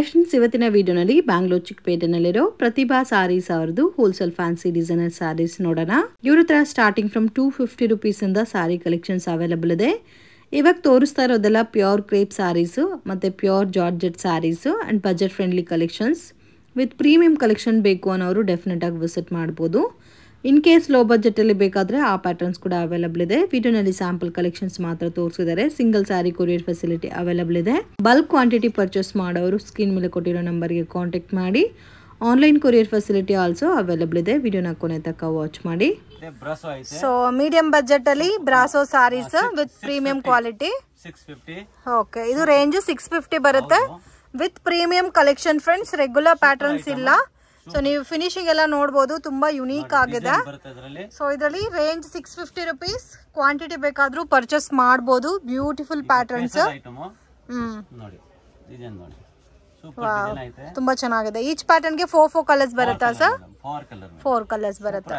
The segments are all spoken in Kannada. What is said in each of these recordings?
ಹಾಯ್ ಫ್ರೆಂಡ್ಸ್, ಇವತ್ತಿನ ವಿಡಿಯೋನಲ್ಲಿ ಬ್ಯಾಂಗ್ಳೂರ್ ಚಿಕ್ಕಪೇಟೆನಲ್ಲಿರೋ ಪ್ರತಿಭಾ ಸಾರೀಸ್ ಅವರದು ಹೋಲ್ಸೇಲ್ ಫ್ಯಾನ್ಸಿ ಡಿಸೈನರ್ ಸಾರೀಸ್ ನೋಡೋಣ. ಇವ್ರ ಹತ್ರ ಸ್ಟಾರ್ಟಿಂಗ್ ಫ್ರಮ್ 250 rupees ಇಂದ ಸಾರಿ ಕಲೆಕ್ಷನ್ಸ್ ಅವೈಲಬಲ್ ಇದೆ. ಇವಾಗ ತೋರಿಸ್ತಾ ಇರೋದೆಲ್ಲ ಪ್ಯೂರ್ ಕ್ರೇಪ್ ಸಾರೀಸು ಮತ್ತು pure georgette saris and budget friendly collections with premium collection ಬೇಕು ಅನ್ನೋರು ಡೆಫಿನೆಟ್ ಆಗಿ ವಿಸಿಟ್ ಮಾಡ್ಬೋದು. ಇನ್ ಕೇಸ್ ಲೋ ಬಜೆಟಲ್ಲಿ ಬೇಕಾದರೆ ಆ ಪ್ಯಾಟರ್ನ್ಸ್ ಕೂಡ ಅವೈಲಬಲ್ ಇದೆ. ವಿಡಿಯೋನಲ್ಲಿ ಸ್ಯಾಂಪಲ್ ಕಲೆಕ್ಷನ್ಸ್ ಮಾತ್ರ ತೋರಿಸಿದ್ದಾರೆ. Single sari courier facility available ಇದೆ. ಬಲ್ಕ್ ಕ್ವಾಂಟಿಟಿ ಪರ್ಚೇಸ್ ಮಾಡೋರು ಸ್ಕ್ರೀನ್ ಮೇಲೆ ಕೊಟ್ಟಿರೋ ನಂಬರ್ಗೆ ಕಾಂಟ್ಯಾಕ್ಟ್ ಮಾಡಿ. Online courier facility also available ಇದೆ. ವಿಡಿಯೋನ ಕೊನೆ ತನಕ ವಾಚ್ ಮಾಡಿ. ಸೊ ಮೀಡಿಯಂ ಬಜೆಟ್ ಅಲ್ಲಿ brasso saris with premium quality 650. Okay, ಇದು ರೇಂಜ್ 650 ಬರುತ್ತೆ with premium collection friends. Regular patterns ಇಲ್ಲ. ಸೊ ನೀವು ಫಿನಿಶಿಂಗ್ ಎಲ್ಲ ನೋಡಬಹುದು, ತುಂಬಾ ಯುನೀಕ್ ಆಗಿದೆ. ಸೊ ಇದರಲ್ಲಿ ರೇಂಜ್ 650 rupees. ಕ್ವಾಂಟಿಟಿ ಬೇಕಾದ್ರೂ ಪರ್ಚೇಸ್ ಮಾಡಬಹುದು. Beautiful patterns. ತುಂಬಾ ಚೆನ್ನಾಗಿದೆ. ಈಚ್ ಪ್ಯಾಟರ್ನ್ ಗೆ 4 ಕಲರ್ಸ್ ಬರುತ್ತಾ ಸರ್? 4 ಕಲರ್ಸ್ ಬರುತ್ತೆ.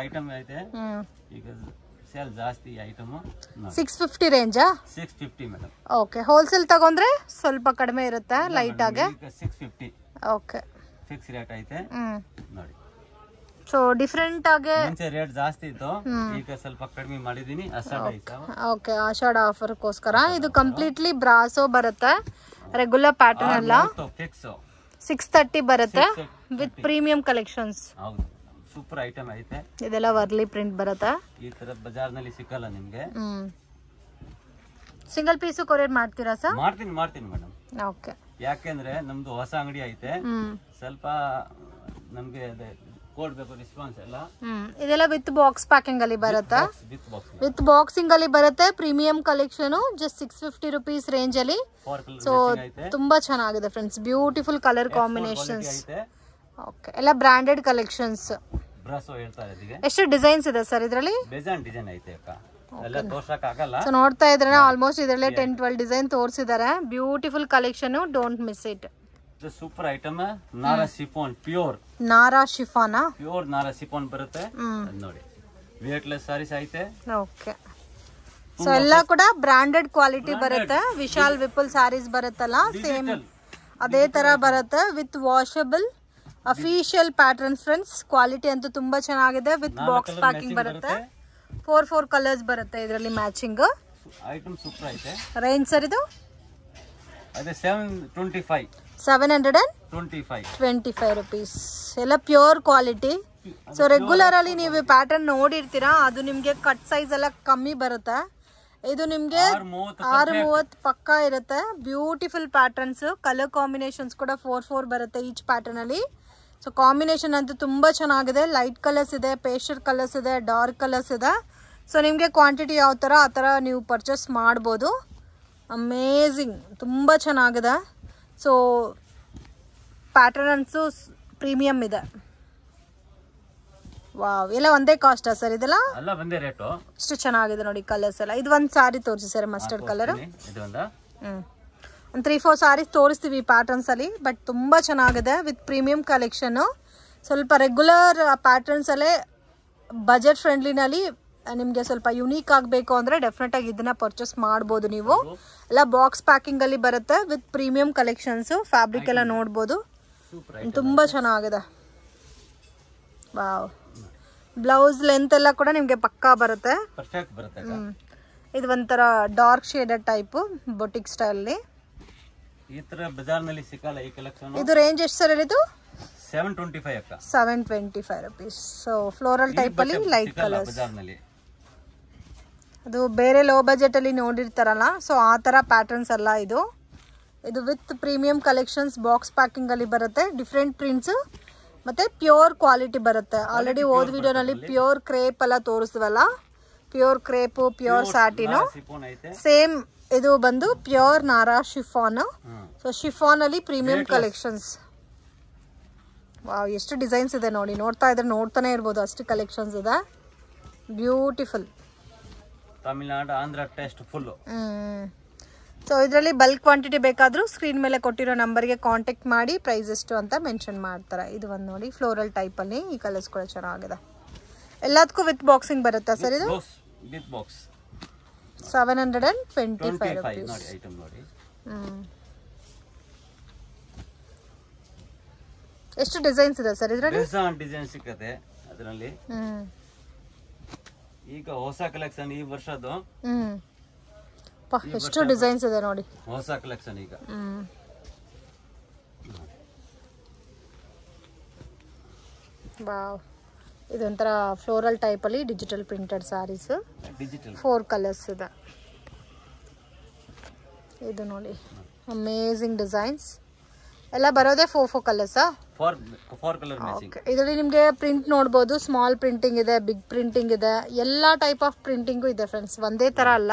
650 ರೇಂಜಾ? 650 ಮೇಡಮ್. ಓಕೆ, ಹೋಲ್ಸೇಲ್ ತಗೊಂಡ್ರೆ ಸ್ವಲ್ಪ ಕಡಿಮೆ ಇರುತ್ತೆ, ಲೈಟ್ ಆಗಿ. 650. ಓಕೆ, ಫಿಕ್ಸ್ ರೇಟ್ ಐತೆ ನೋಡಿ. ಸೊ ಡಿಫರೆಂಟ್ ಆಗಿ ಮುಂಚೆ ರೇಟ್ ಜಾಸ್ತಿ ಇತ್ತು, ಈಗ ಸ್ವಲ್ಪ ಕಡಿಮೆ ಮಾಡಿದೀನಿ. ಓಕೆ, ಆಷಾಢ ಆಫರ್ ಗೋಸ್ಕರ. ಇದು ಕಂಪ್ಲೀಟ್ಲಿ ಬ್ರಾಸೋ ಬರುತ್ತೆ. ರೆಗ್ಯುಲರ್ ಪ್ಯಾಟರ್ನ್ ಅಲ್ಲ. ಫಿಕ್ಸ್ 630 ಬರುತ್ತೆ ವಿತ್ ಪ್ರೀಮಿಯಂ ಕಲೆಕ್ಷನ್ಸ್. ಹೌದು, ಸೂಪರ್ ಐಟಮ್ ಐತೆ. ಇದೆಲ್ಲ ವರ್ಲಿ ಪ್ರಿಂಟ್ ಬರುತ್ತೆ. ಈ ತರ ಬಜಾರ್ ನಲ್ಲಿ ಸಿಕ್ಕಲ್ಲ ನಿಮಗೆ. ಸಿಂಗಲ್ ಪೀಸ್ ಕೊರಿಯರ್ ಮಾಡ್ತೀರಾ ಸರ್? ಮಾಡ್ತೀನಿ ಮೇಡಮ್. ಓಕೆ, ಯಾಕೆಂದ್ರೆ ನಮ್ದು ಹೊಸ ಅಂಗಡಿ ಐತೆ, ಸ್ವಲ್ಪ ನಮ್ಗೆ ಕೊಡ್ಬೇಕು ರೆಸ್ಪಾನ್ಸ್ ಎಲ್ಲ. ಇದೆಲ್ಲ ವಿತ್ ಬಾಕ್ಸ್ ಪ್ಯಾಕಿಂಗ್ ಅಲ್ಲಿ ಬರುತ್ತೆ. ವಿತ್ ಬಾಕ್ಸಿಂಗ್ ಅಲ್ಲಿ ಬರುತ್ತೆ. Premium collection just 650 rupees range ಅಲ್ಲಿ. ಸೊ ತುಂಬಾ ಚೆನ್ನಾಗಿದೆ friends. Beautiful colour combinations. Okay, ಎಲ್ಲ ಬ್ರಾಂಡೆಡ್ ಕಲೆಕ್ಷನ್ಸ್. ಎಷ್ಟು ಡಿಸೈನ್ಸ್ ಇದೆ ಸರ್ ಇದರಲ್ಲಿ? ಡಿಸೈನ್ ಐತೆ ಅಕ್ಕ, ಎಲ್ಲ ತೋರ್ಸಕ್ ಆಗಲ್ಲ. ಸೊ ನೋಡ್ತಾ ಇದ್ರೆ ಆಲ್ಮೋಸ್ಟ್ ಇದರಲ್ಲೇ 10-12 ಡಿಸೈನ್ ತೋರಿಸಿದ್ದಾರೆ. Beautiful collection, don't miss it. Super item. Nara chiffon, pure ನಾರಾ ಶಿಫಾನ್. ಪ್ಯೂರ್ ನಾರಾ ಶಿಫಾನ್ ಬರುತ್ತೆ ನೋಡಿ. ವೇಟ್ಲೆಸ್ ಸಾರೀಸ್ ಐತೆ. ಓಕೆ, ಸೊ ಎಲ್ಲ ಕೂಡ ಬ್ರಾಂಡೆಡ್ ಕ್ವಾಲಿಟಿ ಬರುತ್ತೆ. ವಿಶಾಲ್ ವಿಪುಲ್ ಸಾರೀಸ್ ಬರುತ್ತಲ್ಲ, ಸೇಮ್ ಅದೇ ತರ ಬರುತ್ತೆ. With washable official patterns friends. Quality ಅಂತೂ ತುಂಬಾ ಚೆನ್ನಾಗಿದೆ. ವಿತ್ ಬಾಕ್ಸ್ ಪ್ಯಾಕಿಂಗ್ ಬರುತ್ತೆ. 4 ಕಲರ್ಸ್ ಬರುತ್ತೆ ಇದರಲ್ಲಿ ಮ್ಯಾಚಿಂಗ್. ಐಟಮ್ ಸೂಪರ್ ಐತೆ. ರೇಂಜ್ ಸರ್ ಇದು? ಅದೇ 725 rupees. ಎಲ್ಲ ಪ್ಯೂರ್ ಕ್ವಾಲಿಟಿ. ಸೊ ರೆಗ್ಯುಲರ್ ಅಲ್ಲಿ ನೀವು ಪ್ಯಾಟರ್ನ್ ನೋಡಿರ್ತೀರಾ, ಅದು ನಿಮ್ಗೆ ಕಟ್ ಸೈಜ್ ಎಲ್ಲ ಕಮ್ಮಿ ಬರುತ್ತೆ. ಇದು ನಿಮ್ಗೆ 630 ಪಕ್ಕಾ ಇರುತ್ತೆ. Beautiful patterns. ಕಲರ್ ಕಾಂಬಿನೇಷನ್ಸ್ ಕೂಡ 4 ಬರುತ್ತೆ ಈಚ್ ಪ್ಯಾಟರ್ನ್ ಅಲ್ಲಿ. ಸೊ ಕಾಂಬಿನೇಷನ್ ಅಂತೂ ತುಂಬಾ ಚೆನ್ನಾಗಿದೆ. ಲೈಟ್ ಕಲರ್ಸ್ ಇದೆ, ಪೇಸ್ಟಲ್ ಕಲರ್ಸ್ ಇದೆ, ಡಾರ್ಕ್ ಕಲರ್ಸ್ ಇದೆ. ಸೊ ನಿಮಗೆ ಕ್ವಾಂಟಿಟಿ ಯಾವ ಥರ ಆ ಥರ ನೀವು ಪರ್ಚೇಸ್ ಮಾಡ್ಬೋದು. ಅಮೇಝಿಂಗ್, ತುಂಬ ಚೆನ್ನಾಗಿದೆ. ಸೊ ಪ್ಯಾಟರ್ನ್ಸು ಪ್ರೀಮಿಯಂ ಇದೆ. ವಾವ್, ಎಲ್ಲ ಒಂದೇ ಕಾಸ್ಟಾ ಸರ್ ಇದೆಲ್ಲ? ಎಷ್ಟು ಚೆನ್ನಾಗಿದೆ ನೋಡಿ ಕಲರ್ಸ್ ಎಲ್ಲ. ಇದು ಒಂದು ಸಾರಿ ತೋರಿಸಿ ಸರ್, ಮಸ್ಟರ್ಡ್ ಕಲರ್. ಒಂದು 3-4 ಸಾರೀಸ್ ತೋರಿಸ್ತೀವಿ ಪ್ಯಾಟರ್ನ್ಸ್ ಅಲ್ಲಿ. ಬಟ್ ತುಂಬ ಚೆನ್ನಾಗಿದೆ ವಿತ್ ಪ್ರೀಮಿಯಂ ಕಲೆಕ್ಷನ್. ಸ್ವಲ್ಪ ರೆಗ್ಯುಲರ್ ಪ್ಯಾಟರ್ನ್ಸ್ ಅಲ್ಲೇ ಬಜೆಟ್ ಫ್ರೆಂಡ್ಲಿನಲ್ಲಿ ನಿಮಗೆ ಸ್ವಲ್ಪ ಯುನೀಕ್ ಆಗಬೇಕು ಅಂದರೆ ಡೆಫಿನೆಟ್ ಆಗಿ ಇದನ್ನ ಪರ್ಚೇಸ್ ಮಾಡ್ಬೋದು ನೀವು. ಎಲ್ಲ ಬಾಕ್ಸ್ ಪ್ಯಾಕಿಂಗ್ ಅಲ್ಲಿ ಬರುತ್ತೆ ವಿತ್ ಪ್ರೀಮಿಯಂ ಕಲೆಕ್ಷನ್ಸ್. ಫ್ಯಾಬ್ರಿಕ್ ಎಲ್ಲ ನೋಡ್ಬೋದು, ತುಂಬ ಚೆನ್ನಾಗಿದೆ. ವಾವ್, ಬ್ಲೌಸ್ ಲೆಂತ್ ಎಲ್ಲ ಕೂಡ ನಿಮಗೆ ಪಕ್ಕಾ ಬರುತ್ತೆ. ಇದು ಒಂಥರ dark shaded type boutique style. ಈ ತರ ಬಜಾರ್ ನಲ್ಲಿ ಸಿಕ್ಕಲ್ಲ ಈ ಕಲೆಕ್ಷನ್. ಇದು ರೇಂಜ್ ಎಷ್ಟು ಸರ್ ಇದು? 725 ಅಕ್ಕ. 725 rupees. ಸೊ ಫ್ಲೋರಲ್ ಟೈಪ್ ಅಲ್ಲಿ ಲೈಟ್ ಕಲರ್ಸ್. ಬಜಾರ್ ನಲ್ಲಿ ಅದು ಬೇರೆ ಲೋ ಬಜೆಟ್ ಅಲ್ಲಿ ನೋಡಿರ್ತಾರಲ್ಲ, ಸೊ ಆ ತರ ಪ್ಯಾಟರ್ನ್ಸ್ ಅಲ್ಲ ಇದು. ಇದು with premium collections. Box packing ಅಲ್ಲಿ ಬರುತ್ತೆ. ಡಿಫ್ರೆಂಟ್ ಪ್ರಿಂಟ್ಸ್ ಮತ್ತೆ ಪ್ಯೂರ್ ಕ್ವಾಲಿಟಿ ಬರುತ್ತೆ. ಆಲ್ರೆಡಿ ಓದ್ ವಿಡಿಯೋನಲ್ಲಿ ಪ್ಯೂರ್ ಕ್ರೇಪ್ ಎಲ್ಲ ತೋರಿಸ್ವಲ್ಲ, pure crepe, pure satin. Same ಇದು ಬಂದು ಪ್ಯೂರ್ ನಾರಾ ಶಿಫಾನ್. ಸೊ ಶಿಫಾನ್ ಅಲ್ಲಿ ಪ್ರೀಮಿಯಂ ಕಲೆಕ್ಷನ್ಸ್. ವಾವ್, ಎಷ್ಟು ಡಿಸೈನ್ಸ್ ಇದೆ ನೋಡಿ. ನೋಡ್ತಾ ಇದ್ರೆ ನೋಡ್ತಾನೆ ಇರ್ಬೋದು, ಅಷ್ಟು ಕಲೆಕ್ಷನ್ಸ್ ಇದೆ. Beautiful. Tamil Nadu, Andhra taste full. So ಇದರಲ್ಲಿ ಬಲ್ಕ್ ಕ್ವಾಂಟಿಟಿ ಬೇಕಾದರೂ ಸ್ಕ್ರೀನ್ ಮೇಲೆ ಕೊಟ್ಟಿರೋ ನಂಬರ್ಗೆ ಕಾಂಟ್ಯಾಕ್ಟ್ ಮಾಡಿ ಪ್ರೈಸ್ ಎಷ್ಟು ಅಂತ ಮೆನ್ಷನ್ ಮಾಡ್ತಾರೆ. ಇದು ಒಂದು ನೋಡಿ ಫ್ಲೋರಲ್ ಟೈಪಲ್ಲಿ. ಈ ಕಲರ್ಸ್ ಕೂಡ ಚೆನ್ನಾಗಿದೆ. ಎಲ್ಲದಕ್ಕೂ ವಿತ್ ಬಾಕ್ಸಿಂಗ್ ಬರುತ್ತಾ ಸರ್ ಇದು? With box. 725 rupees. ಎಷ್ಟು ಡಿಸೈನ್ಸ್ ಇದೆ ಸರ್ ಇದರಲ್ಲಿ? ಡಿಸೈನ್ ಸಿಕ್ಕತ್ತೆ ಅದರಲ್ಲಿ. ಈಗ ಹೊಸ ಕಲೆಕ್ಷನ್ ಈ ವರ್ಷದ್ದು. ಎಷ್ಟು ಡಿಸೈನ್ಸ್ ಇದೆ ನೋಡಿ, ಹೊಸ ಕಲೆಕ್ಷನ್ ಈಗ. ವಾವ್, ಇದೊಂಥರ ಫ್ಲೋರಲ್ ಟೈಪ್ ಅಲ್ಲಿ digital printed saris. Digital 4 colours ಇದೆ. ಇದು ನೋಡಿ ಅಮೇಜಿಂಗ್ ಡಿಸೈನ್ಸ್. ಎಲ್ಲ ಬರೋದೇ 4 ಕಲರ್ಸ್. 4 colour matching. ಇದರಲ್ಲಿ ನಿಮಗೆ ಪ್ರಿಂಟ್ ನೋಡ್ಬೋದು. ಸ್ಮಾಲ್ ಪ್ರಿಂಟಿಂಗ್ ಇದೆ, ಬಿಗ್ ಪ್ರಿಂಟಿಂಗ್ ಇದೆ, ಎಲ್ಲ ಟೈಪ್ ಆಫ್ ಪ್ರಿಂಟಿಂಗು ಇದೆ ಫ್ರೆಂಡ್ಸ್. ಒಂದೇ ತರ ಅಲ್ಲ,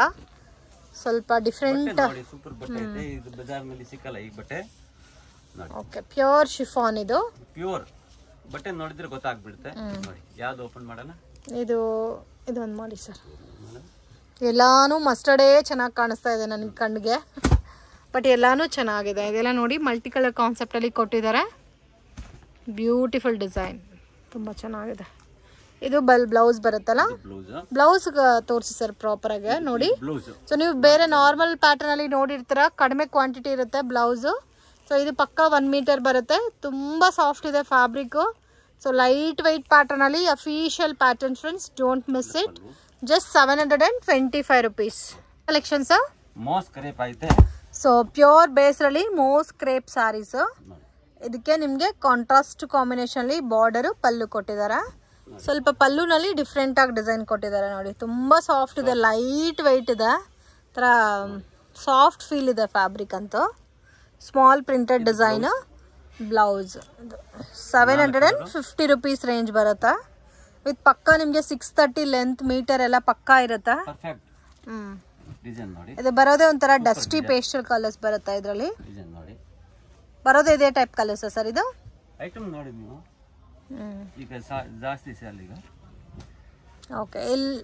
ಸ್ವಲ್ಪ ಡಿಫ್ರೆಂಟ್. ಸೂಪರ್ ಬಟ್ಟೆ ಇದೆ ಇದು, ಬಜಾರ್ನಲ್ಲಿ ಸಿಕ್ಕಲ್ಲ ಈ ಬಟ್ಟೆ. Okay, pure chiffon. ಇದು ಪ್ಯೂರ್ ಬಟ್ಟೆ ನೋಡಿದ್ರೆ ಗೊತ್ತಾಗ್ಬಿಡುತ್ತೆ. ನೋಡಿ ಯಾವ್ದು ಓಪನ್ ಮಾಡೋಣ. ಇದೊಂದು ಮಾಡಿ ಸರ್. ಎಲ್ಲಾನು ಮಸ್ಟರ್ಡೇ ಚೆನ್ನಾಗಿ ಕಾಣಿಸ್ತಾ ಇದೆ ನನಗೆ ಕಣ್ಣಿಗೆ, ಬಟ್ ಎಲ್ಲಾನು ಚೆನ್ನಾಗಿದೆ. ಇದೆಲ್ಲ ನೋಡಿ ಮಲ್ಟಿ ಕಲರ್ ಕಾನ್ಸೆಪ್ಟ್ ಅಲ್ಲಿ ಕೊಟ್ಟಿದ್ದಾರೆ. ಬ್ಯೂಟಿಫುಲ್ ಡಿಸೈನ್, ತುಂಬಾ ಚೆನ್ನಾಗಿದೆ. ಇದು ಬ್ಲೌಸ್ ಬರುತ್ತಲ್ಲ, ಬ್ಲೌಸ್ ತೋರಿಸಿ ಸರ್ ಪ್ರಾಪರ್ ಆಗಿ ನೋಡಿ. ಸೊ ನೀವು ಬೇರೆ ನಾರ್ಮಲ್ ಪ್ಯಾಟರ್ನ್ ಅಲ್ಲಿ ನೋಡಿರ್ತೀರ, ಕಡಿಮೆ ಕ್ವಾಂಟಿಟಿ ಇರುತ್ತೆ ಬ್ಲೌಸ್. ಸೊ ಇದು ಪಕ್ಕ 1 ಮೀಟರ್ ಬರುತ್ತೆ. ತುಂಬಾ ಸಾಫ್ಟ್ ಇದೆ fabric. So light white pattern ಅಲ್ಲಿ official pattern friends, don't miss it. Just 725 rupees. Collections moss crepe ಐತೆ. ಸೊ ಪ್ಯೂರ್ ಬೇಸ್ ಅಲ್ಲಿ ಮೋಸ್ ಕ್ರೇಪ್ ಸಾರೀಸ್. ಇದಕ್ಕೆ ನಿಮಗೆ ಕಾಂಟ್ರಾಸ್ಟ್ ಕಾಂಬಿನೇಷನ್ ಅಲ್ಲಿ ಬಾರ್ಡರ್ ಪಲ್ಲು ಕೊಟ್ಟಿದ್ದಾರೆ. ಸ್ವಲ್ಪ ಪಲ್ಲುನಲ್ಲಿ ಡಿಫ್ರೆಂಟ್ ಆಗಿ ಡಿಸೈನ್ ಕೊಟ್ಟಿದ್ದಾರೆ ನೋಡಿ. ತುಂಬಾ ಸಾಫ್ಟ್ ಇದೆ, ಲೈಟ್ ವೈಟ್ ಇದೆ, ತರ ಸಾಫ್ಟ್ ಫೀಲ್ ಇದೆ ಫ್ಯಾಬ್ರಿಕ್ ಅಂತೂ. Small printed design. Blouse 750 rupees range ಬರುತ್ತೆ. ವಿತ್ ಪಕ್ಕ ನಿಮಗೆ 630 ಲೆಂತ್ ಮೀಟರ್ ಎಲ್ಲ ಪಕ್ಕ ಇರುತ್ತೆ. ಇದು ಬರೋದೇ ಒಂಥರ ಡಸ್ಟಿ ಪೇಸ್ಟಲ್ ಕಲರ್ಸ್ ಬರುತ್ತೆ ಇದರಲ್ಲಿ. ಬರೋದೇ ಇದೇ ಟೈಪ್ ಕಲರ್ಸ್ ಸರ್ ಇದು. ಐಟಮ್ ನೋಡಿ ನೀವು, ಈಗ ಜಾಸ್ತಿ ಸೇಲ್ ಈಗ. ಓಕೆ, ಇಲ್ಲಿ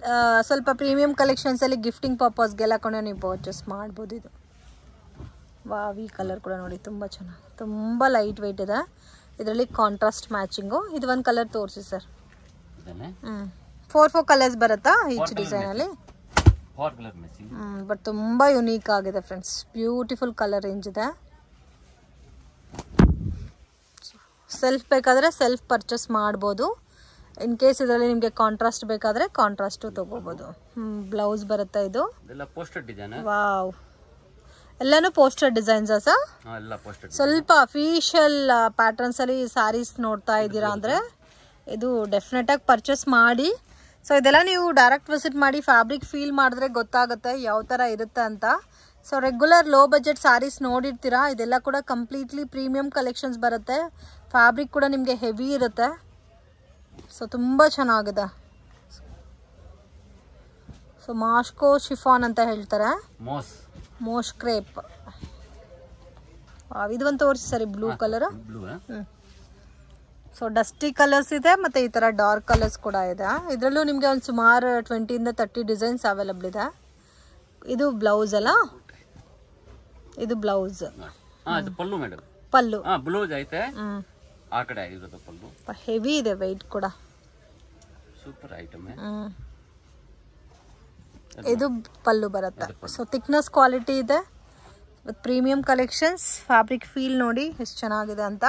ಸ್ವಲ್ಪ ಪ್ರೀಮಿಯಂ ಕಲೆಕ್ಷನ್ಸ್ ಅಲ್ಲಿ ಗಿಫ್ಟಿಂಗ್ ಪರ್ಪಸ್ಗೆಲ್ಲ ಕೂಡ ನೀವು ಪರ್ಚೇಸ್ ಮಾಡ್ಬೋದು. ಇದು ವಾವ್, ಈ ಕಲರ್ ಕೂಡ ನೋಡಿ ತುಂಬಾ ಚೆನ್ನಾಗಿ, ತುಂಬಾ ಲೈಟ್ ವೆಯ್ಟ್ ಇದೆ. ಇದರಲ್ಲಿ ಕಾಂಟ್ರಾಸ್ಟ್ ಮ್ಯಾಚಿಂಗು. ಇದು ಒಂದು ಕಲರ್ ತೋರಿಸಿ ಸರ್. 4 ಕಲರ್ಸ್ ಬರುತ್ತಾ ಈಚ್ ಡಿಸೈನ್ ಅಲ್ಲಿ? ಬಟ್ ತುಂಬಾ ಯುನೀಕ್ ಆಗಿದೆ ಫ್ರೆಂಡ್ಸ್. ಬ್ಯೂಟಿಫುಲ್ ಕಲರ್ ರೇಂಜ್ ಇದೆ. ಸೆಲ್ಫ್ ಬೇಕಾದ್ರೆ ಸೆಲ್ಫ್ ಪರ್ಚೇಸ್ ಮಾಡ್ಬೋದು. ಇನ್ ಕೇಸ್ ಇದರಲ್ಲಿ ನಿಮಗೆ ಕಾಂಟ್ರಾಸ್ಟ್ ಬೇಕಾದ್ರೆ ಕಾಂಟ್ರಾಸ್ಟ್ ತಗೋಬಹುದು. ಬ್ಲೌಸ್ ಬರುತ್ತೆ. ಇದು ವಾವ್, ಎಲ್ಲಾನು ಪೋಸ್ಟರ್ ಡಿಸೈನ್ಸ್ ಸರ್. ಸ್ವಲ್ಪ ಅಫಿಷಿಯಲ್ ಪ್ಯಾಟರ್ನ್ಸ್ ಅಲ್ಲಿ ಸಾರೀಸ್ ನೋಡ್ತಾ ಇದ್ದೀರಾ ಅಂದ್ರೆ ಇದು ಡೆಫಿನೆಟ್ ಆಗಿ ಪರ್ಚೇಸ್ ಮಾಡಿ. ಸೊ ಇದೆಲ್ಲ ನೀವು ಡೈರೆಕ್ಟ್ ವಿಸಿಟ್ ಮಾಡಿ ಫ್ಯಾಬ್ರಿಕ್ ಫೀಲ್ ಮಾಡಿದ್ರೆ ಗೊತ್ತಾಗುತ್ತೆ ಯಾವ ತರ ಇರುತ್ತೆ ಅಂತ. So regular low budget saris ನೋಡಿರ್ತೀರಾ, ಇದೆಲ್ಲ ಕೂಡ ಕಂಪ್ಲೀಟ್ಲಿ ಪ್ರೀಮಿಯಂ ಕಲೆಕ್ಷನ್ಸ್ ಬರುತ್ತೆ. ಫ್ಯಾಬ್ರಿಕ್ ಕೂಡ ನಿಮಗೆ ಹೆವಿ ಇರುತ್ತೆ. ಸೊ ತುಂಬ ಚೆನ್ನಾಗಿದೆ. ಸೊ ಮಾಸ್ಕೋ ಶಿಫಾನ್ ಅಂತ ಹೇಳ್ತಾರೆ, ಮೋಸ್ ಕ್ರೇಪ್. ಇದು ಒಂದು ತೋರಿಸಿ ಸರಿ, blue colour. So dusty colours ಇದೆ, ಮತ್ತೆ ಈ ತರ ಡಾರ್ಕ್ ಕಲರ್ಸ್ ಕೂಡ ಇದೆ. ಇದರಲ್ಲೂ ನಿಮಗೆ ಒಂದು ಸುಮಾರು 20 ಇಂದ 30 ಡಿಸೈನ್ಸ್ ಅವೈಲಬಲ್ ಇದೆ. ಇದು ಬ್ಲೌಸ್ ಅಲ್ಲ, ಇದು ಬ್ಲೌಸ್. ಪಲ್ಲು ಮೇಡಮ್, ಪಲ್ಲು ಬ್ಲೌಸ್ ಐತೆ. ಆ ಕಡೆ ಆಗಿರೋದು ಪಲ್ಲು. ಹೆವಿ ಇದೆ ವೆಯ್ಟ್ ಕೂಡ. Super item. ಇದು ಪಲ್ಲು ಬರುತ್ತೆ. ಸೊ ಥಿಕ್ನೆಸ್ ಕ್ವಾಲಿಟಿ ಇದೆ with premium collections. Fabric feel ನೋಡಿ ಎಷ್ಟು ಚೆನ್ನಾಗಿದೆ ಅಂತ.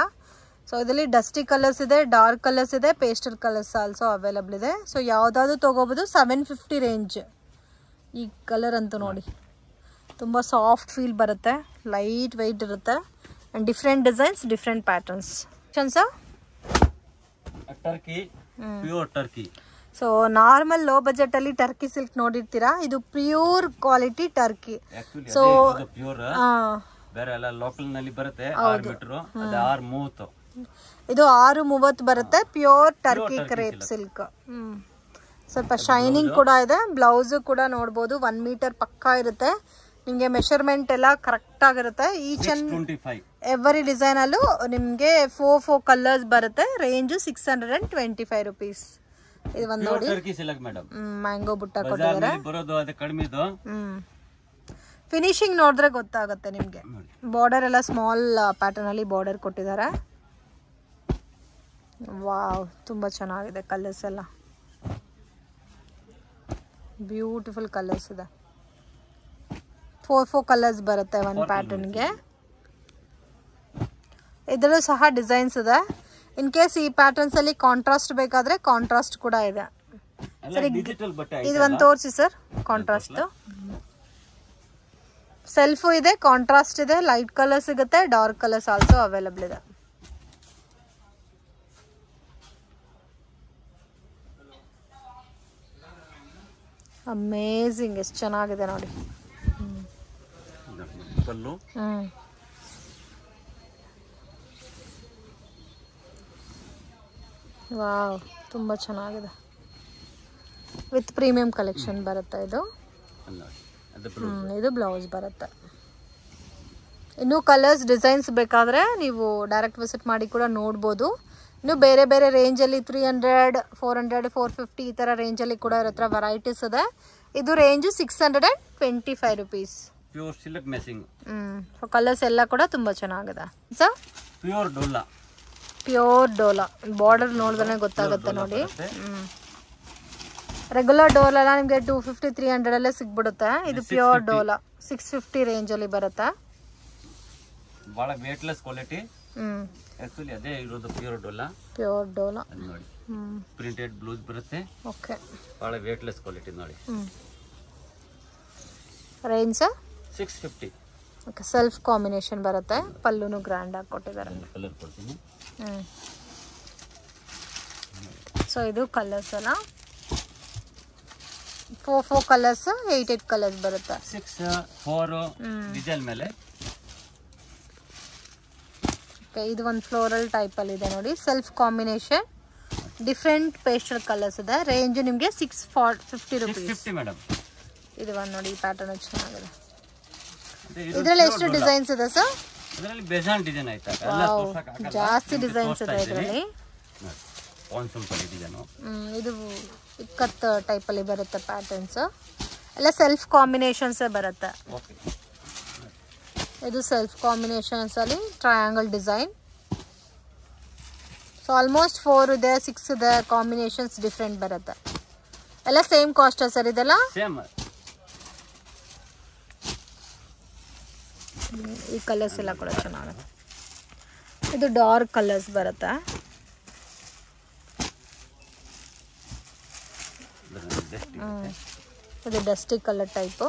ಸೊ ಇದರಲ್ಲಿ ಡಸ್ಟಿ ಕಲರ್ಸ್ ಇದೆ, ಡಾರ್ಕ್ ಕಲರ್ಸ್ ಇದೆ, ಪೇಸ್ಟಲ್ ಕಲರ್ಸ್ ಆಲ್ಸೋ ಅವೈಲಬಲ್ ಇದೆ. ಸೊ ಯಾವುದಾದ್ರು ತೊಗೋಬೋದು. 750 ರೇಂಜ್. ಈ ಕಲರ್ ಅಂತೂ ನೋಡಿ ತುಂಬ ಸಾಫ್ಟ್ ಫೀಲ್ ಬರುತ್ತೆ, ಲೈಟ್ ವೆಯ್ಟ್ ಇರುತ್ತೆ, and different designs, different patterns. Turkey, pure Turkey. So normal low budget ಅಲ್ಲಿ ಟರ್ಕಿ ಸಿಲ್ಕ್ ನೋಡಿರ್ತೀರಾ, ಇದು ಪ್ಯೂರ್ ಕ್ವಾಲಿಟಿ ಟರ್ಕಿ. ಸೊ ಬೇರೆ ಎಲ್ಲ ಲೋಕಲ್ ನಲ್ಲಿ ಬರುತ್ತೆ 6 ಮೀಟರ್, ಅದು 630. ಇದು 630 ಬರುತ್ತೆ. Pure Turkey crepe silk. ಸ್ವಲ್ಪ ಶೈನಿಂಗ್ ಕೂಡ ಇದೆ. ಬ್ಲೌಸ್ ಕೂಡ ನೋಡ್ಬೋದು 1 ಮೀಟರ್ ಪಕ್ಕಾ ಇರುತ್ತೆ. ನಿಮಗೆ ಮೆಷರ್ಮೆಂಟ್ ಎಲ್ಲ ಕರೆಕ್ಟ್ ಆಗಿರುತ್ತೆ. ಈಚ್ ಅಂಡ್ ಎವ್ರಿ ಡಿಸೈನ್ ಅಲ್ಲೂ ನಿಮಗೆ 4 ಕಲರ್ಸ್ ಬರುತ್ತೆ. Range 625 rupees. ಇದು ಒಂದು ನೋಡಿ, ಮ್ಯಾಂಗೋ ಬುಟ್ಟ ಕೊಟ್ಟಿದ್ದಾರೆ. ಫಿನಿಶಿಂಗ್ ನೋಡಿದ್ರೆ ಗೊತ್ತಾಗುತ್ತೆ ನಿಮ್ಗೆ. ಬಾರ್ಡರ್ ಎಲ್ಲ ಸ್ಮಾಲ್ ಪ್ಯಾಟರ್ನ್ ಅಲ್ಲಿ ಬಾರ್ಡರ್ ಕೊಟ್ಟಿದ್ದಾರೆ. ವಾವ್, ತುಂಬಾ ಚೆನ್ನಾಗಿದೆ ಕಲರ್ಸ್ ಎಲ್ಲ. ಬ್ಯೂಟಿಫುಲ್ ಕಲರ್ಸ್ ಇದೆ. 4 ಕಲರ್ಸ್ ಬರುತ್ತೆ ಒಂದು ಪ್ಯಾಟರ್ನ್ಗೆ. ಇದರಲ್ಲೂ ಸಹ ಡಿಸೈನ್ಸ್ ಇದೆ. ಇನ್ ಕೇಸ್ ಈ ಪ್ಯಾಟರ್ನ್ಸ್ ಅಲ್ಲಿ ಕಾಂಟ್ರಾಸ್ಟ್ ಬೇಕಾದ್ರೆ ಕಾಂಟ್ರಾಸ್ಟ್ ಕೂಡ ಇದೆ. ಡಿಜಿಟಲ್ ಬಟ್ಟೆ ಇದು ಒಂದು ತೋರಿಸಿ ಸರ್. ಕಾಂಟ್ರಾಸ್ಟ್ ಸೆಲ್ಫ್ ಇದೆ, ಕಾಂಟ್ರಾಸ್ಟ್ ಇದೆ, ಲೈಟ್ ಕಲರ್ ಸಿಗುತ್ತೆ, ಡಾರ್ಕ್ ಕಲರ್ಸ್ ಆಲ್ಸೋ ಅವೈಲಬಲ್ ಇದೆ. ಅಮೇಜಿಂಗ್, ಎಷ್ಟು ಚೆನ್ನಾಗಿದೆ ನೋಡಿ. ಪಲ್ಲು ವಾವ್, ತುಂಬ ಚೆನ್ನಾಗಿದೆ. ವಿತ್ ಪ್ರೀಮಿಯಂ ಕಲೆಕ್ಷನ್ ಬರುತ್ತೆ ಇದು. ಇದು ಬ್ಲೌಸ್ ಬರುತ್ತೆ. ಇನ್ನು ಕಲರ್ಸ್ ಡಿಸೈನ್ಸ್ ಬೇಕಾದರೆ ನೀವು ಡೈರೆಕ್ಟ್ ವಿಸಿಟ್ ಮಾಡಿ ಕೂಡ ನೋಡ್ಬೋದು. ಇನ್ನು ಬೇರೆ ಬೇರೆ ರೇಂಜಲ್ಲಿ 300, 400, 450 ಈ ಥರ ರೇಂಜಲ್ಲಿ ಕೂಡ ಇರೋ ಹತ್ರ ವೆರೈಟೀಸ್ ಇದೆ. ಇದು range 625 rupees. Pure silk matching. So colours ಎಲ್ಲ ಕೂಡ ತುಂಬ ಚೆನ್ನಾಗಿದೆ sir. Pure Dhola. Pure Dhola border ನೋಡಿದ್ರೆ ಗೊತ್ತಾಗುತ್ತೆ ನೋಡಿ. ರೆಗ್ಯುಲರ್ ಡೋಲಾ ನಿಮಗೆ 250, 300 ಅಲ್ಲೇ ಸಿಗ್ಬಿಡುತ್ತೆ. ಇದು ಪ್ಯೂರ್ ಡೋಲಾ 650 ರೇಂಜಲ್ಲಿ ಬರುತ್ತೆ. ಬಹಳ ವೇಟ್ಲೆಸ್ ಕ್ವಾಲಿಟಿ. ಆಕ್ಚುಲಿ ಅದೇ ಇರೋದು ಪ್ಯೂರ್ ಡೋಲಾ. ಪ್ಯೂರ್ ಡೋಲಾ ನೋಡಿ, ಪ್ರಿಂಟೆಡ್ ಬ್ಲೌಸ್ ಬರುತ್ತೆ. ಓಕೆ, ಬಹಳ ವೇಟ್ಲೆಸ್ ಕ್ವಾಲಿಟಿ ನೋಡಿ. ರೇಂಜ್ 650. ಓಕೆ, ಸೆಲ್ಫ್ ಕಾಂಬಿನೇಷನ್ ಬರುತ್ತೆ. ಪಲ್ಲುನು ಗ್ರ್ಯಾಂಡ್ ಆಗಿ ಕೊಟ್ಟಿದ್ದಾರೆ. ಕಲರ್ ಕೊಡ್ತೀನಿ. ಸೊ ಇದು ಕಲರ್ಸ್ ಅಲ್ಲ, 4 ಕಲರ್ಸ್, 8 ಕಲರ್ಸ್ ಬರುತ್ತೆ. 4 ಡಿಸೈನ್ ಮೇಲೆ. ಇದು ಒಂದು ಫ್ಲೋರಲ್ ಟೈಪ್ ಅಲ್ಲಿ ಇದೆ ನೋಡಿ. Self combination, different pastel colours ಇದೆ. ರೇಂಜ್ ನಿಮಗೆ 650 ರುಪೀಸ್. ಇದು ಒಂದು ನೋಡಿ, ಪ್ಯಾಟರ್ನ್ ಚೆನ್ನಾಗಿದೆ. ಇದರಲ್ಲಿ ಎಷ್ಟು ಡಿಸೈನ್ಸ್ ಇದೆ ಸರ್? ಇದರಲ್ಲಿ ಬೇಜಾನ್ ಡಿಸೈನ್ ಆಯ್ತಾ? ಜಾಸ್ತಿ ಡಿಸೈನ್ಸ್ ಇದೆ ಇದರಲ್ಲಿ. ಇದು ಇಕ್ಕತ್ ಟೈಪ್ ಅಲ್ಲಿ ಬರುತ್ತೆ ಪ್ಯಾಟರ್ನ್ಸ್ ಎಲ್ಲ. ಸೆಲ್ಫ್ ಕಾಂಬಿನೇಷನ್ಸ್ ಬರುತ್ತೆ. ಇದು ಸೆಲ್ಫ್ ಕಾಂಬಿನೇಷನ್ಸ್ ಅಲ್ಲಿ ಟ್ರಯಾಂಗಲ್ ಡಿಸೈನ್. ಸೊ ಆಲ್ಮೋಸ್ಟ್ 4 ಇದೆ, 6 ಇದೆ, ಕಾಂಬಿನೇಷನ್ಸ್ ಡಿಫ್ರೆಂಟ್ ಬರುತ್ತೆ. ಎಲ್ಲ ಸೇಮ್ ಕಾಸ್ಟ್ ಸರ್ ಇದೆಲ್ಲ? ಈ ಕಲರ್ಸ್ ಎಲ್ಲ ಕೂಡ ಚೆನ್ನಾಗಿದೆ. ಇದು ಡಾರ್ಕ್ ಕಲರ್ಸ್ ಬರುತ್ತೆ. ಇದು ಡಸ್ಟಿ ಕಲರ್ ಟೈಪು.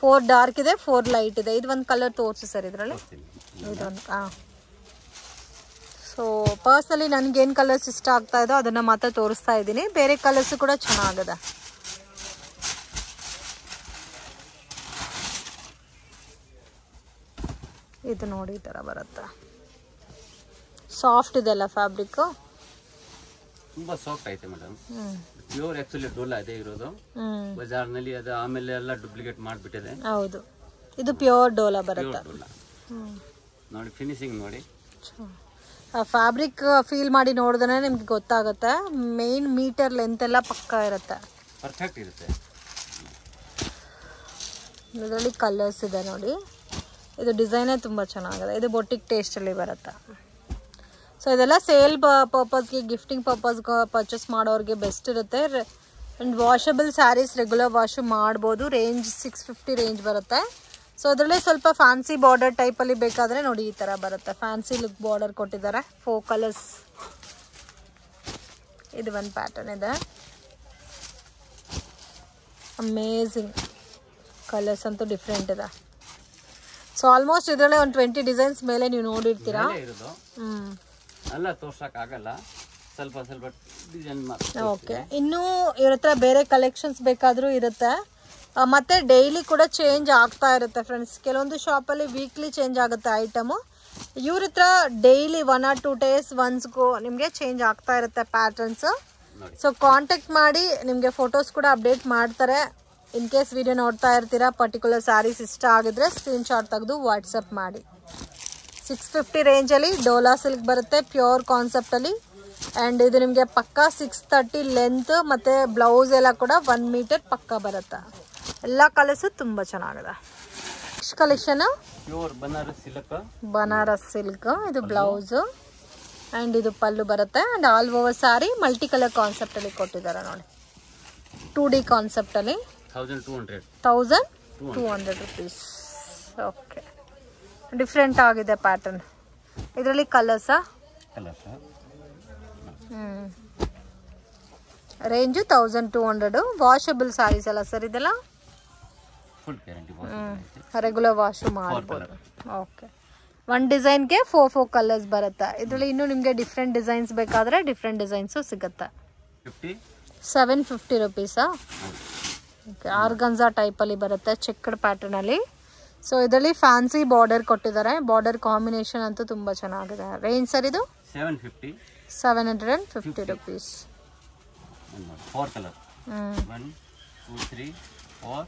4 ಡಾರ್ಕ್ ಇದೆ, 4 ಲೈಟ್ ಇದೆ. ಇದು ಒಂದು ಕಲರ್ ತೋರಿಸಿ ಸರ್ ಇದರಲ್ಲಿ. ಇದೊಂದು ಸೊ ಪರ್ಸ್ನಲಿ ನನಗೇನು ಕಲರ್ಸ್ ಇಷ್ಟ ಆಗ್ತಾ ಇದೋ ಅದನ್ನು ಮಾತ್ರ ತೋರಿಸ್ತಾ ಇದ್ದೀನಿ. ಬೇರೆ ಕಲರ್ಸ್ ಕೂಡ ಚೆನ್ನಾಗಿದೆ. ಇದು ನೋಡಿ, ಈ ಥರ ಬರುತ್ತೆ. ಸಾಫ್ಟ್ ಇದೆ ಅಲ್ಲ ಫ್ಯಾಬ್ರಿಕ್. ತುಂಬಾ ಸಾಫ್ಟ್ ಐತೆ ಮೇಡಮ್. ಪ್ಯೂರ್ ಆಕ್ಚುಲಿ ಡೋಲಾ ಇದೆ ಇರೋದು. ಬಜಾರ್ ನಲ್ಲಿ ಅದು ಆಮೇಲೆ ಎಲ್ಲ ಡುಪ್ಲಿಕೇಟ್ ಮಾಡಿಬಿಟ್ಟಿದೆ. ಹೌದು, ಇದು ಪ್ಯೂರ್ ಡೋಲಾ ಬರುತ್ತೆ ನೋಡಿ. ಫಿನಿಶಿಂಗ್ ನೋಡಿ, ಫ್ಯಾಬ್ರಿಕ್ ಫೀಲ್ ಮಾಡಿ ನೋಡಿದ್ರೆ ನಿಮ್ಗೆ ಗೊತ್ತಾಗುತ್ತೆ. ಮೇನ್ ಮೀಟರ್ ಲೆಂತ್ ಎಲ್ಲ ಪಕ್ಕಾ ಇರುತ್ತೆ, ಪರ್ಫೆಕ್ಟ್ ಇರುತ್ತೆ. ಇದರಲ್ಲಿ ಕಲರ್ಸ್ ಇದೆ ನೋಡಿ. ಇದು ಡಿಸೈನೇ ತುಂಬ ಚೆನ್ನಾಗಿದೆ. ಇದು ಬೊಟಿಕ್ ಟೇಸ್ಟಲ್ಲಿ ಬರುತ್ತೆ. ಸೊ ಇದೆಲ್ಲ ಸೇಲ್ ಪರ್ಪಸ್ಗೆ, ಗಿಫ್ಟಿಂಗ್ ಪರ್ಪಸ್ಗೆ ಪರ್ಚೇಸ್ ಮಾಡೋರಿಗೆ ಬೆಸ್ಟ್ ಇರುತ್ತೆ. And washable saris regular wash ಮಾಡ್ಬೋದು. ರೇಂಜ್ 650 ರೇಂಜ್ ಬರುತ್ತೆ. ಸೊ ಅದರಲ್ಲೇ ಸ್ವಲ್ಪ ಫ್ಯಾನ್ಸಿ ಬಾರ್ಡರ್ ಟೈಪಲ್ಲಿ ಬೇಕಾದರೆ ನೋಡಿ ಈ ಥರ ಬರುತ್ತೆ. ಫ್ಯಾನ್ಸಿ ಲುಕ್ ಬಾರ್ಡರ್ ಕೊಟ್ಟಿದ್ದಾರೆ. 4 ಕಲರ್ಸ್. ಇದು ಒಂದು ಪ್ಯಾಟರ್ನ್ ಇದೆ. ಅಮೇಝಿಂಗ್ ಕಲರ್ಸ್ ಅಂತೂ ಡಿಫ್ರೆಂಟ್ ಇದೆ. ಸೊ ಆಲ್ಮೋಸ್ಟ್ ಇದರಲ್ಲೇ ಒಂದು 20 ಡಿಸೈನ್ಸ್ ಮೇಲೆ ನೀವು ನೋಡಿರ್ತೀರಾ. ಅಲ್ಲ ತೋರ್ಸಕ್ಕಾಗಲ್ಲ, ಸ್ವಲ್ಪ ಸ್ವಲ್ಪ ಡಿಸೈನ್. ಓಕೆ, ಇನ್ನೂ ಇವ್ರ ಹತ್ರ ಬೇರೆ ಕಲೆಕ್ಷನ್ಸ್ ಬೇಕಾದರೂ ಇರುತ್ತೆ. ಮತ್ತೆ ಡೈಲಿ ಕೂಡ ಚೇಂಜ್ ಆಗ್ತಾ ಇರುತ್ತೆ ಫ್ರೆಂಡ್ಸ್. ಕೆಲವೊಂದು ಶಾಪಲ್ಲಿ ವೀಕ್ಲಿ ಚೇಂಜ್ ಆಗುತ್ತೆ ಐಟಮು. ಇವ್ರ ಹತ್ರ ಡೈಲಿ 1 or 2 days ಒನ್ಸ್ಗೂ ನಿಮಗೆ ಚೇಂಜ್ ಆಗ್ತಾ ಇರುತ್ತೆ ಪ್ಯಾಟರ್ನ್ಸ್. ಸೊ ಕಾಂಟ್ಯಾಕ್ಟ್ ಮಾಡಿ, ನಿಮಗೆ ಫೋಟೋಸ್ ಕೂಡ ಅಪ್ಡೇಟ್ ಮಾಡ್ತಾರೆ. ಇನ್ ಕೇಸ್ ವಿಡಿಯೋ ನೋಡ್ತಾ ಇರ್ತೀರಾ, ಪರ್ಟಿಕ್ಯುಲರ್ ಸ್ಯಾರೀಸ್ ಇಷ್ಟ ಆಗಿದ್ರೆ ಸ್ಕ್ರೀನ್ಶಾಟ್ ತೆಗೆದು ವಾಟ್ಸಪ್ ಮಾಡಿ. 650 ರೇಂಜಲ್ಲಿ ಡೋಲಾ ಸಿಲ್ಕ್ ಬರುತ್ತೆ, ಪ್ಯೂರ್ ಕಾನ್ಸೆಪ್ಟಲ್ಲಿ. ಆ್ಯಂಡ್ ಇದು ನಿಮಗೆ ಪಕ್ಕಾ 630 ಲೆಂತ್ ಮತ್ತು ಬ್ಲೌಸ್ ಎಲ್ಲ ಕೂಡ 1 ಮೀಟರ್ ಪಕ್ಕ ಬರುತ್ತೆ. ಎಲ್ಲ ಕಲರ್ಸು ತುಂಬ ಚೆನ್ನಾಗಿದೆ. Next collection pure Banaras silk. Banaras silk. ಇದು ಬ್ಲೌಸು ಆ್ಯಂಡ್ ಇದು ಪಲ್ಲು ಬರುತ್ತೆ. And all over saree multi colour ಕಾನ್ಸೆಪ್ಟಲ್ಲಿ ಕೊಟ್ಟಿದ್ದಾರೆ ನೋಡಿ. 2D ಕಾನ್ಸೆಪ್ಟಲ್ಲಿ 1200 ರುಪೀಸ್. ಓಕೆ, ಡಿಫ್ರೆಂಟ್ ಆಗಿದೆ ಪ್ಯಾಟರ್ನ್. ಇದರಲ್ಲಿ ಕಲರ್ಸಾ? ಕಲರ್ಸ್. ರೇಂಜು 1200. ವಾಷಬಲ್ ಸಾರೀಸ್ ಅಲ್ಲ ಸರ್ ಇದೆಲ್ಲ? Full guarantee. ರೆಗ್ಯುಲರ್ ವಾಶು ಮಾಡ್ಬೋದು. ಓಕೆ. ಒಂದು ಡಿಸೈನ್ಗೆ 4 ಕಲರ್ಸ್ ಬರುತ್ತೆ. ಇದರಲ್ಲಿ ಇನ್ನೂ ನಿಮಗೆ ಡಿಫ್ರೆಂಟ್ ಡಿಸೈನ್ಸ್ ಬೇಕಾದರೆ ಡಿಫ್ರೆಂಟ್ ಡಿಸೈನ್ಸು ಸಿಗುತ್ತೆ. 750 ರುಪೀಸಾ? ಓಕೆ. ಆರ್ಗನ್ಸಾ ಟೈಪಲ್ಲಿ ಬರುತ್ತೆ, ಚೆಕ್ಡ್ ಪ್ಯಾಟರ್ನಲ್ಲಿ. ಸೊ ಇದರಲ್ಲಿ ಫ್ಯಾನ್ಸಿ ಬಾರ್ಡರ್ ಕೊಟ್ಟಿದ್ದಾರೆ. ಬಾರ್ಡರ್ ಕಾಂಬಿನೇಷನ್ ಅಂತೂ ತುಂಬ ಚೆನ್ನಾಗಿದೆ. ರೇಂಜ್ ಸರ್ ಇದು? 750 rupees. 4 colour. 1 2 3 4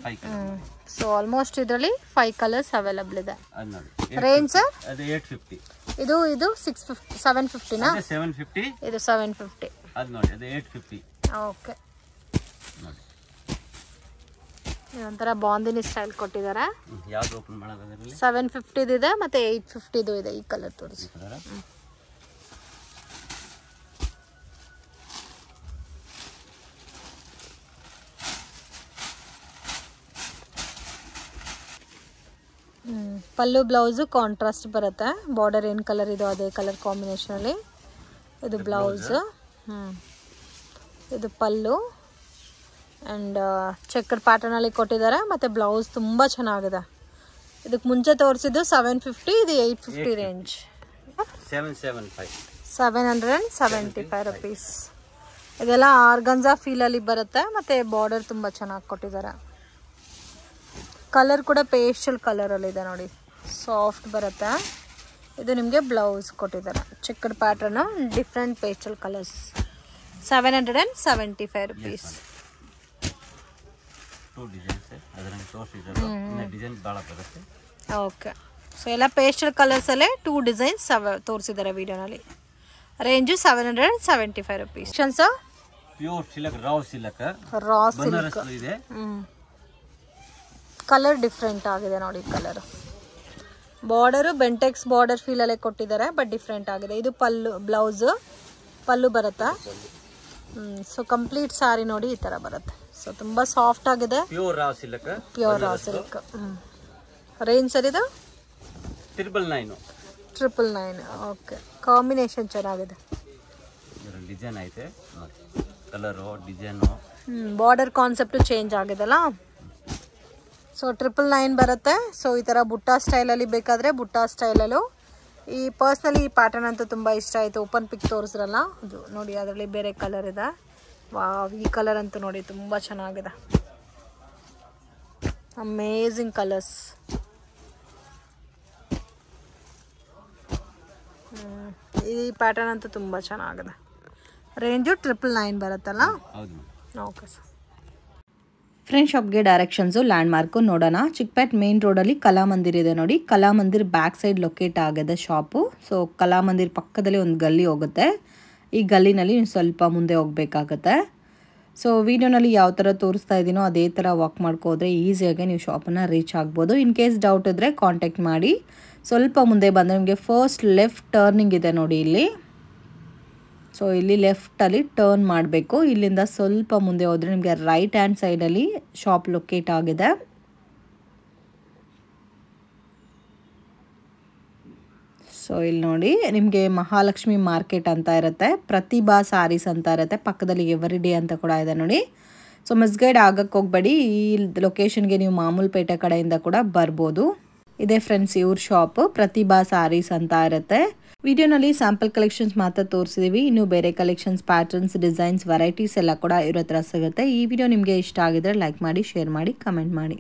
5 colour. So almost ಇದರಲ್ಲಿ 5 ಕಲರ್ಸ್ ಅವೈಲಬಲ್ ಇದೆ. Range sir? ಅದು 850. ಇದು 650 750 ನಾ? 750. ಇದು 750. ಅದು ನೋಡಿ, ಅದು 850. ಓಕೆ. ಒಂಥರ ಬಾಂದಿನಿ ಸ್ಟೈಲ್ ಕೊಟ್ಟಿದ್ದಾರೆ. ಯಾವ್ದು ಓಪನ್ ಮಾಡೋದ್ರಲ್ಲಿ? 750 ಇದೆ ಮತ್ತೆ 850 ಇದೆ. ಈ ಕಲರ್ ತೋರಿಸಿ. ಪಲ್ಲು ಬ್ಲೌಸು ಕಾಂಟ್ರಾಸ್ಟ್ ಬರುತ್ತೆ. ಬಾರ್ಡರ್ ಏನು ಕಲರ್ ಇದೋ ಅದೇ ಕಲರ್ ಕಾಂಬಿನೇಷನಲ್ಲಿ ಇದು ಬ್ಲೌಸ್. ಇದು ಪಲ್ಲು ಆ್ಯಂಡ್ ಚೆಕ್ಕರ್ ಪ್ಯಾಟರ್ನಲ್ಲಿ ಕೊಟ್ಟಿದ್ದಾರೆ. ಮತ್ತು ಬ್ಲೌಸ್ ತುಂಬ ಚೆನ್ನಾಗಿದೆ. ಇದಕ್ಕೆ ಮುಂಚೆ ತೋರಿಸಿದ್ದು 750, ಇದು 850 ರೇಂಜ್. 775 ರುಪೀಸ್. ಇದೆಲ್ಲ ಆರ್ಗನ್ಸಾ ಫೀಲಲ್ಲಿ ಬರುತ್ತೆ. ಮತ್ತು ಬಾರ್ಡರ್ ತುಂಬ ಚೆನ್ನಾಗಿ ಕೊಟ್ಟಿದ್ದಾರೆ. ಕಲರ್ ಕೂಡ ಪೇಸ್ಟಲ್ ಕಲರಲ್ಲಿದೆ ನೋಡಿ, ಸಾಫ್ಟ್ ಬರುತ್ತೆ. ಇದು ನಿಮಗೆ ಬ್ಲೌಸ್ ಕೊಟ್ಟಿದ್ದಾರೆ. Checked pattern, different pastel colours. 775 rupees. 2 designs ಅದರಲ್ಲಿ ತೋರಿಸಿದ್ರು. ಡಿಸೈನ್ ಭಾಳ ಬರುತ್ತೆ. ಓಕೆ. ಸೊ ಎಲ್ಲ ಪೇಸ್ಟಲ್ ಕಲರ್ಸಲ್ಲೇ 2 ಡಿಸೈನ್ಸ್ ತೋರಿಸಿದ್ದಾರೆ ವಿಡಿಯೋನಲ್ಲಿ. Range 775 rupees. Pure silk, raw silk ಇದೆ. ಕಲರ್ ಡಿಫ್ರೆಂಟ್ ಆಗಿದೆ ನೋಡಿ. ಕಲರ್ ಬಾರ್ಡರು ಬೆಂಟೆಕ್ಸ್ ಬಾರ್ಡರ್ ಫೀಲಲ್ಲೇ ಕೊಟ್ಟಿದ್ದಾರೆ, ಬಟ್ ಡಿಫ್ರೆಂಟ್ ಆಗಿದೆ. ಇದು ಪಲ್ಲು, ಬ್ಲೌಸು ಪಲ್ಲು ಬರುತ್ತಾ. ಸೊ ಕಂಪ್ಲೀಟ್ ಸಾರಿ ನೋಡಿ ಈ ಥರ ಬರುತ್ತೆ. ಸೊ ತುಂಬ ಸಾಫ್ಟ್ ಆಗಿದೆ. Pure raw silk. Range sir ಇದು? 999. ಓಕೆ. ಕಾಂಬಿನೇಷನ್ ಚೆನ್ನಾಗಿದೆ. ಡಿಸೈನ್ ಐತೆ, colour design. Border concept change ಆಗಿದೆಲ್ಲ. ಸೊ 999 ಬರುತ್ತೆ. ಸೊ ಈ ಥರ ಬುಟ್ಟ ಸ್ಟೈಲಲ್ಲಿ ಬೇಕಾದರೆ ಬುಟ್ಟ ಸ್ಟೈಲಲ್ಲೂ. ಈ ಪರ್ಸ್ನಲಿ ಈ ಪ್ಯಾಟರ್ನ್ ಅಂತೂ ತುಂಬ ಇಷ್ಟ ಆಯಿತು. ಓಪನ್ ಪಿಕ್ ತೋರಿಸ್ರಲ್ಲ ಅದು ನೋಡಿ, ಅದರಲ್ಲಿ ಬೇರೆ ಕಲರ್ ಇದೆ. ವಾವ್, ಈ ಕಲರ್ ಅಂತೂ ನೋಡಿ ತುಂಬ ಚೆನ್ನಾಗಿದೆ. Amazing colours. ಈ ಪ್ಯಾಟರ್ನ್ ಅಂತೂ ತುಂಬ ಚೆನ್ನಾಗಿದೆ. ರೇಂಜು 999 ಬರುತ್ತಲ್ಲ. Okay sir. ಫ್ರೆಂಡ್ ಶಾಪ್ಗೆ ಡೈರೆಕ್ಷನ್ಸು ಲ್ಯಾಂಡ್ ಮಾರ್ಕು ನೋಡೋಣ. ಚಿಕ್ಕಪೇಟ್ ಮೇನ್ ರೋಡಲ್ಲಿ ಕಲಾಮಂದಿರ್ ಇದೆ ನೋಡಿ. ಕಲಾಮಂದಿರ್ ಬ್ಯಾಕ್ ಸೈಡ್ ಲೊಕೇಟ್ ಆಗಿದೆ ಶಾಪು. ಸೊ ಕಲಾಮಂದಿರ್ ಪಕ್ಕದಲ್ಲಿ ಒಂದು ಗಲ್ಲಿ ಹೋಗುತ್ತೆ. ಈ ಗಲ್ಲಿನಲ್ಲಿ ನೀವು ಸ್ವಲ್ಪ ಮುಂದೆ ಹೋಗಬೇಕಾಗತ್ತೆ. ಸೊ ವಿಡಿಯೋನಲ್ಲಿ ಯಾವ ಥರ ತೋರಿಸ್ತಾ ಇದ್ದೀನೋ ಅದೇ ಥರ ವಾಕ್ ಮಾಡ್ಕೋದ್ರೆ ಈಸಿಯಾಗಿ ನೀವು ಶಾಪನ್ನು ರೀಚ್ ಆಗ್ಬೋದು. ಇನ್ ಕೇಸ್ ಡೌಟ್ ಇದ್ದರೆ ಕಾಂಟ್ಯಾಕ್ಟ್ ಮಾಡಿ. ಸ್ವಲ್ಪ ಮುಂದೆ ಬಂದರೆ ನಿಮಗೆ ಫಸ್ಟ್ ಲೆಫ್ಟ್ ಟರ್ನಿಂಗ್ ಇದೆ ನೋಡಿ ಇಲ್ಲಿ. ಸೊ ಇಲ್ಲಿ ಲೆಫ್ಟಲ್ಲಿ ಟರ್ನ್ ಮಾಡಬೇಕು. ಇಲ್ಲಿಂದ ಸ್ವಲ್ಪ ಮುಂದೆ ಹೋದರೆ ನಿಮಗೆ ರೈಟ್ ಹ್ಯಾಂಡ್ ಸೈಡಲ್ಲಿ ಶಾಪ್ ಲೊಕೇಟ್ ಆಗಿದೆ. ಸೊ ಇಲ್ಲಿ ನೋಡಿ ನಿಮಗೆ ಮಹಾಲಕ್ಷ್ಮಿ ಮಾರ್ಕೆಟ್ ಅಂತ ಇರುತ್ತೆ, ಪ್ರತಿಭಾ ಸಾರೀಸ್ ಅಂತ ಇರುತ್ತೆ, ಪಕ್ಕದಲ್ಲಿ ಎವರಿ ಡೇ ಅಂತ ಕೂಡ ಇದೆ ನೋಡಿ. ಸೊ ಮಿಸ್ಗೈಡ್ ಆಗಕ್ಕೆ ಹೋಗಬೇಡಿ. ಈ ಲೊಕೇಶನ್ಗೆ ನೀವು ಮಾಮೂಲ್ಪೇಟೆ ಕಡೆಯಿಂದ ಕೂಡ ಬರ್ಬೋದು. ಇದೇ ಫ್ರೆಂಡ್ಸ್ ಇವ್ರ ಶಾಪ್ ಪ್ರತಿಭಾ ಸಾರೀಸ್ ಅಂತ ಇರುತ್ತೆ. ವಿಡಿಯೋನಲ್ಲಿ ಸ್ಯಾಂಪಲ್ ಕಲೆಕ್ಷನ್ಸ್ ಮಾತ್ರ ತೋರಿಸಿದೀವಿ. ಇನ್ನು ಬೇರೆ ಕಲೆಕ್ಷನ್ಸ್, ಪ್ಯಾಟರ್ನ್ಸ್, ಡಿಸೈನ್ಸ್, ವೆರೈಟೀಸ್ ಎಲ್ಲ ಕೂಡ ಇವ್ರ ಹತ್ರ ಸಿಗುತ್ತೆ. ಈ ವಿಡಿಯೋ ನಿಮಗೆ ಇಷ್ಟ ಆಗಿದ್ರೆ ಲೈಕ್ ಮಾಡಿ, ಶೇರ್ ಮಾಡಿ, ಕಮೆಂಟ್ ಮಾಡಿ.